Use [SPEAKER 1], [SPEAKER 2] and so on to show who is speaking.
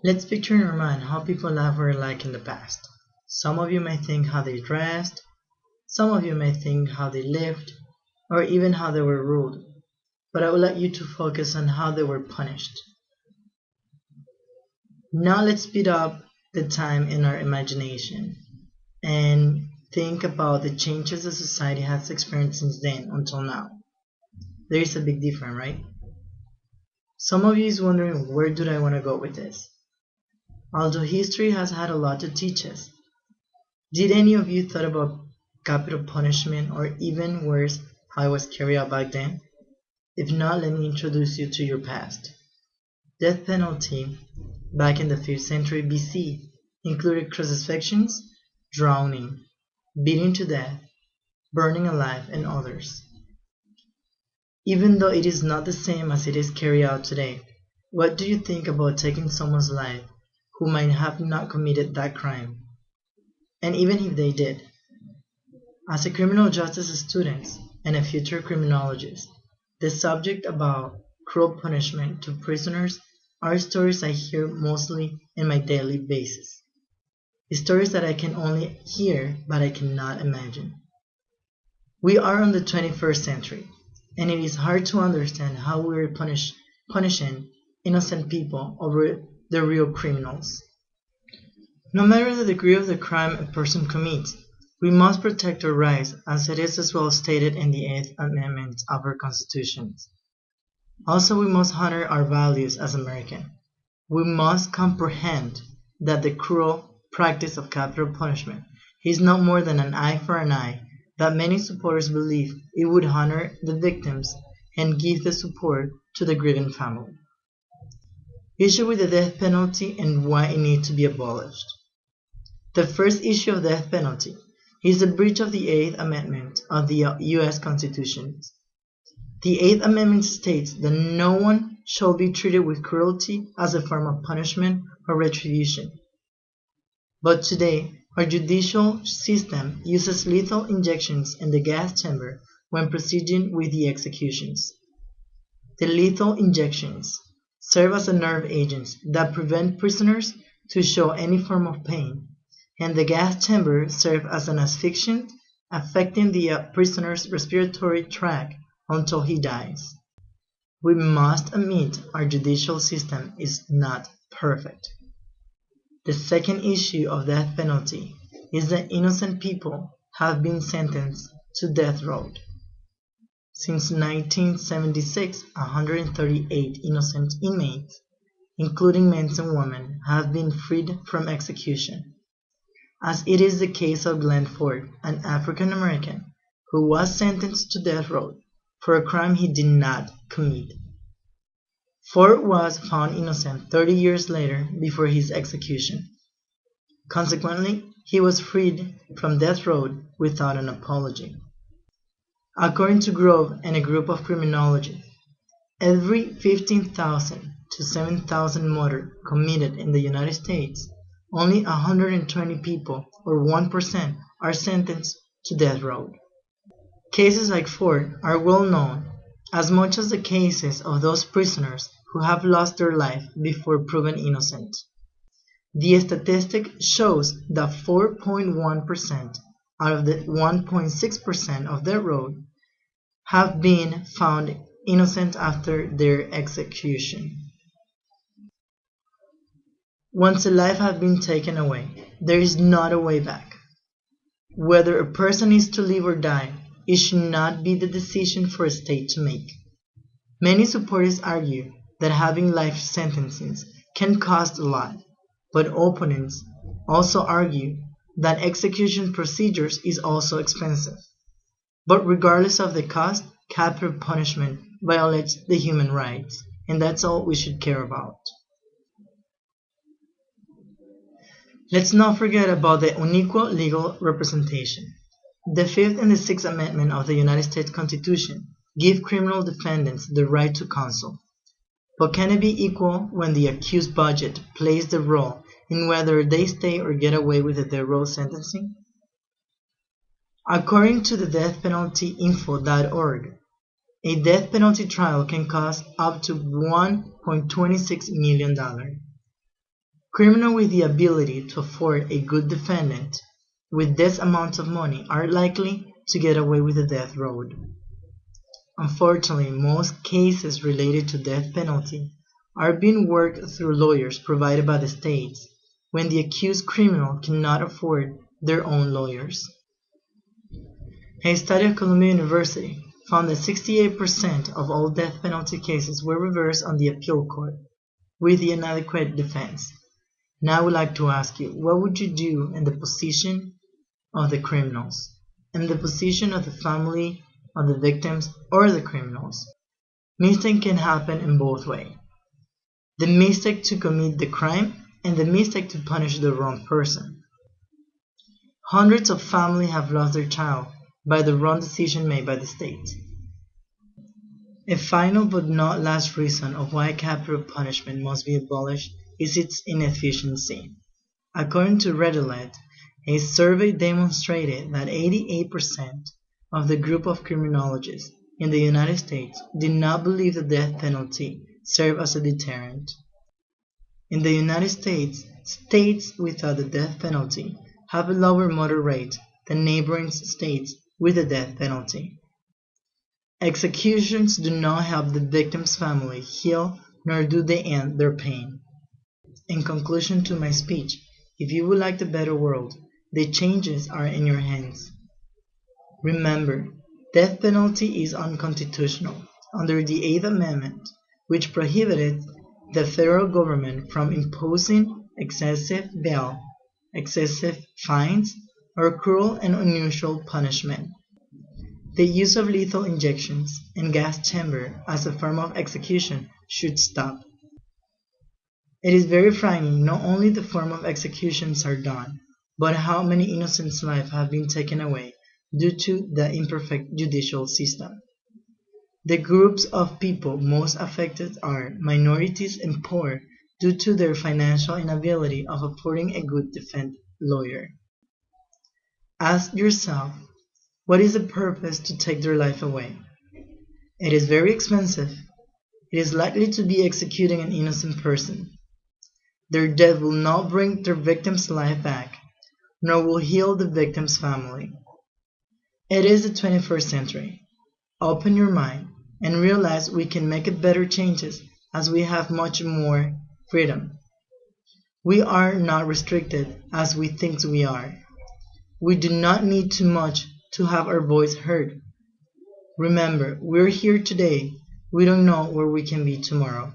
[SPEAKER 1] Let's picture in our mind how people life were like in the past. Some of you may think how they dressed, some of you may think how they lived, or even how they were ruled. But I would like you to focus on how they were punished. Now let's speed up the time in our imagination and think about the changes the society has experienced since then until now. There is a big difference, right? Some of you is wondering, where do I want to go with this? Although history has had a lot to teach us, did any of you thought about capital punishment, or even worse, how it was carried out back then? If not, let me introduce you to your past. Death penalty back in the 5th century BC included crucifixions, drowning, beating to death, burning alive, and others. Even though it is not the same as it is carried out today, what do you think about taking someone's life who might have not committed that crime? And even if they did, as a criminal justice student and a future criminologist, the subject about cruel punishment to prisoners are stories I hear mostly in my daily basis. Stories that I can only hear but I cannot imagine. We are in the 21st century, and it is hard to understand how we are punishing innocent people over the real criminals. No matter the degree of the crime a person commits, we must protect our rights, as it is as well stated in the 8th Amendment of our Constitution. Also, we must honor our values as Americans. We must comprehend that the cruel practice of capital punishment is not more than an eye for an eye, that many supporters believe it would honor the victims and give the support to the grieving family. Issue with the death penalty and why it needs to be abolished. The first issue of death penalty is the breach of the 8th Amendment of the U.S. Constitution. The 8th Amendment states that no one shall be treated with cruelty as a form of punishment or retribution. But today, our judicial system uses lethal injections in the gas chamber when proceeding with the executions. The lethal injections serve as nerve agents that prevent prisoners to show any form of pain, and the gas chamber serves as an asphyxiant, affecting the prisoner's respiratory tract until he dies. We must admit our judicial system is not perfect. The second issue of death penalty is that innocent people have been sentenced to death row. Since 1976, 138 innocent inmates, including men and women, have been freed from execution, as it is the case of Glenn Ford, an African American who was sentenced to death row for a crime he did not commit. Ford was found innocent 30 years later before his execution. Consequently, he was freed from death row without an apology. According to Grove and a group of criminologists, every 15,000 to 7,000 murders committed in the United States, only 120 people, or 1%, are sentenced to death row. Cases like Ford are well known, as much as the cases of those prisoners who have lost their life before proven innocent. The statistic shows that 4.1% out of the 1.6% of death row have been found innocent after their execution. Once a life has been taken away, there is not a way back. Whether a person is to live or die, it should not be the decision for a state to make. Many supporters argue that having life sentences can cost a lot, but opponents also argue that execution procedures is also expensive. But regardless of the cost, capital punishment violates the human rights, and that's all we should care about. Let's not forget about the unequal legal representation. The 5th and the 6th Amendment of the United States Constitution give criminal defendants the right to counsel. But can it be equal when the accused budget plays the role in whether they stay or get away with the death row sentencing? According to the deathpenaltyinfo.org, a death penalty trial can cost up to $1.26 million. Criminals with the ability to afford a good defendant with this amount of money are likely to get away with the death row. Unfortunately, most cases related to death penalty are being worked through lawyers provided by the states when the accused criminal cannot afford their own lawyers. A study at Columbia University found that 68% of all death penalty cases were reversed on the appeal court with the inadequate defense. Now I would like to ask you, what would you do in the position of the criminals, in the position of the family of the victims or the criminals? Mistake can happen in both ways. The mistake to commit the crime and the mistake to punish the wrong person. Hundreds of families have lost their child by the wrong decision made by the state. A final but not last reason of why capital punishment must be abolished is its inefficiency. According to Reddit, a survey demonstrated that 88% of the group of criminologists in the United States did not believe the death penalty served as a deterrent. In the United States, states without the death penalty have a lower murder rate than neighboring states with the death penalty. Executions do not help the victim's family heal, nor do they end their pain. In conclusion to my speech, if you would like a better world, the changes are in your hands. Remember, death penalty is unconstitutional under the 8th Amendment, which prohibited the federal government from imposing excessive bail, excessive fines, or cruel and unusual punishment. The use of lethal injections and gas chamber as a form of execution should stop. It is very frightening not only the form of executions are done, but how many innocent lives have been taken away due to the imperfect judicial system. The groups of people most affected are minorities and poor due to their financial inability of affording a good defense lawyer. Ask yourself, what is the purpose to take their life away? It is very expensive. It is likely to be executing an innocent person. Their death will not bring their victim's life back, nor will heal the victim's family. It is the 21st century. Open your mind and realize we can make better changes as we have much more freedom. We are not restricted as we think we are. We do not need too much to have our voice heard. Remember, we're here today. We don't know where we can be tomorrow.